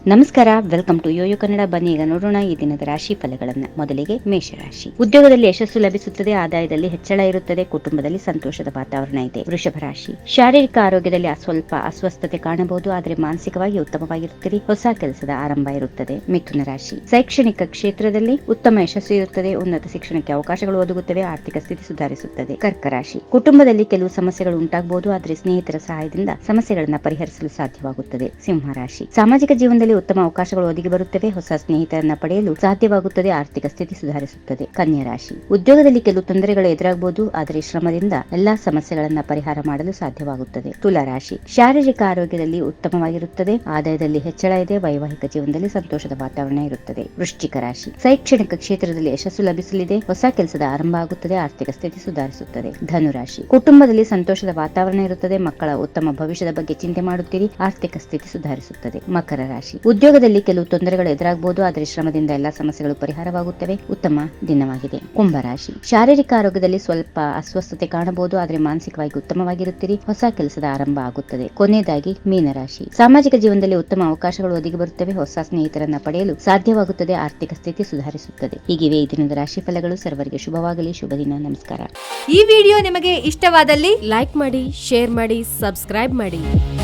ನಮಸ್ಕಾರ, welcome to Yoyo Kannada. ಬನ್ನಿ ಈಗ ನೋಡೋಣ ಈ ದಿನದ ರಾಶಿ ಫಲಗಳನ್ನ. ಮೊದಲಿಗೆ ಮೇಷರಾಶಿ. ಉದ್ಯೋಗದಲ್ಲಿ ಯಶಸ್ಸು ಲಭಿಸುತ್ತದೆ, ಆದಾಯದಲ್ಲಿ ಹೆಚ್ಚಳ ಇರುತ್ತದೆ, ಕುಟುಂಬದಲ್ಲಿ ಸಂತೋಷದ ವಾತಾವರಣ ಇದೆ. ವೃಷಭ ರಾಶಿ. ಶಾರೀರಿಕ ಆರೋಗ್ಯದಲ್ಲಿ ಸ್ವಲ್ಪ ಅಸ್ವಸ್ಥತೆ ಕಾಣಬಹುದು, ಆದರೆ ಮಾನಸಿಕವಾಗಿ ಉತ್ತಮವಾಗಿರುತ್ತೀರಿ. ಹೊಸ ಕೆಲಸದ ಆರಂಭ ಇರುತ್ತದೆ. ಮಿಥುನ ರಾಶಿ. ಶೈಕ್ಷಣಿಕ ಕ್ಷೇತ್ರದಲ್ಲಿ ಉತ್ತಮ ಯಶಸ್ಸು ಇರುತ್ತದೆ, ಉನ್ನತ ಶಿಕ್ಷಣಕ್ಕೆ ಅವಕಾಶಗಳು ಒದಗುತ್ತವೆ, ಆರ್ಥಿಕ ಸ್ಥಿತಿ ಸುಧಾರಿಸುತ್ತದೆ. ಕರ್ಕ ರಾಶಿ. ಕುಟುಂಬದಲ್ಲಿ ಕೆಲವು ಸಮಸ್ಯೆಗಳು ಉಂಟಾಗಬಹುದು, ಆದರೆ ಸ್ನೇಹಿತರ ಸಹಾಯದಿಂದ ಸಮಸ್ಯೆಗಳನ್ನು ಪರಿಹರಿಸಲು ಸಾಧ್ಯವಾಗುತ್ತದೆ. ಸಿಂಹ ರಾಶಿ. ಸಾಮಾಜಿಕ ಜೀವನದಲ್ಲಿ ಉತ್ತಮ ಅವಕಾಶಗಳು ಒದಗಿ ಬರುತ್ತವೆ, ಹೊಸ ಸ್ನೇಹಿತರನ್ನ ಪಡೆಯಲು ಸಾಧ್ಯವಾಗುತ್ತದೆ, ಆರ್ಥಿಕ ಸ್ಥಿತಿ ಸುಧಾರಿಸುತ್ತದೆ. ಕನ್ಯಾ ರಾಶಿ. ಉದ್ಯೋಗದಲ್ಲಿ ಕೆಲವು ತೊಂದರೆಗಳು ಎದುರಾಗಬಹುದು, ಆದರೆ ಶ್ರಮದಿಂದ ಎಲ್ಲಾ ಸಮಸ್ಯೆಗಳನ್ನ ಪರಿಹಾರ ಮಾಡಲು ಸಾಧ್ಯವಾಗುತ್ತದೆ. ತುಲಾ ರಾಶಿ. ಶಾರೀರಿಕ ಆರೋಗ್ಯದಲ್ಲಿ ಉತ್ತಮವಾಗಿರುತ್ತದೆ, ಆದಾಯದಲ್ಲಿ ಹೆಚ್ಚಳ ಇದೆ, ವೈವಾಹಿಕ ಜೀವನದಲ್ಲಿ ಸಂತೋಷದ ವಾತಾವರಣ ಇರುತ್ತದೆ. ವೃಶ್ಚಿಕ ರಾಶಿ. ಶೈಕ್ಷಣಿಕ ಕ್ಷೇತ್ರದಲ್ಲಿ ಯಶಸ್ಸು ಲಭಿಸಲಿದೆ, ಹೊಸ ಕೆಲಸದ ಆರಂಭ ಆಗುತ್ತದೆ, ಆರ್ಥಿಕ ಸ್ಥಿತಿ ಸುಧಾರಿಸುತ್ತದೆ. ಧನುರಾಶಿ. ಕುಟುಂಬದಲ್ಲಿ ಸಂತೋಷದ ವಾತಾವರಣ ಇರುತ್ತದೆ, ಮಕ್ಕಳ ಉತ್ತಮ ಭವಿಷ್ಯದ ಬಗ್ಗೆ ಚಿಂತೆ ಮಾಡುತ್ತೀರಿ, ಆರ್ಥಿಕ ಸ್ಥಿತಿ ಸುಧಾರಿಸುತ್ತದೆ. ಮಕರ ರಾಶಿ. ಉದ್ಯೋಗದಲ್ಲಿ ಕೆಲವು ತೊಂದರೆಗಳು ಎದುರಾಗಬಹುದು, ಆದರೆ ಶ್ರಮದಿಂದ ಎಲ್ಲಾ ಸಮಸ್ಯೆಗಳು ಪರಿಹಾರವಾಗುತ್ತವೆ, ಉತ್ತಮ ದಿನವಾಗಿದೆ. ಕುಂಭರಾಶಿ. ಶಾರೀರಿಕ ಆರೋಗ್ಯದಲ್ಲಿ ಸ್ವಲ್ಪ ಅಸ್ವಸ್ಥತೆ ಕಾಣಬಹುದು, ಆದರೆ ಮಾನಸಿಕವಾಗಿ ಉತ್ತಮವಾಗಿರುತ್ತೀರಿ, ಹೊಸ ಕೆಲಸದ ಆರಂಭ ಆಗುತ್ತದೆ. ಕೊನೆಯದಾಗಿ ಮೀನರಾಶಿ. ಸಾಮಾಜಿಕ ಜೀವನದಲ್ಲಿ ಉತ್ತಮ ಅವಕಾಶಗಳು ಒದಗಿ ಬರುತ್ತವೆ, ಹೊಸ ಸ್ನೇಹಿತರನ್ನ ಪಡೆಯಲು ಸಾಧ್ಯವಾಗುತ್ತದೆ, ಆರ್ಥಿಕ ಸ್ಥಿತಿ ಸುಧಾರಿಸುತ್ತದೆ. ಹೀಗಿವೆ ಈ ದಿನದ ರಾಶಿ ಫಲಗಳು. ಸರ್ವರಿಗೆ ಶುಭವಾಗಲಿ. ಶುಭ ದಿನ. ನಮಸ್ಕಾರ. ಈ ವಿಡಿಯೋ ನಿಮಗೆ ಇಷ್ಟವಾದಲ್ಲಿ ಲೈಕ್ ಮಾಡಿ, ಶೇರ್ ಮಾಡಿ, ಸಬ್ಸ್ಕ್ರೈಬ್ ಮಾಡಿ.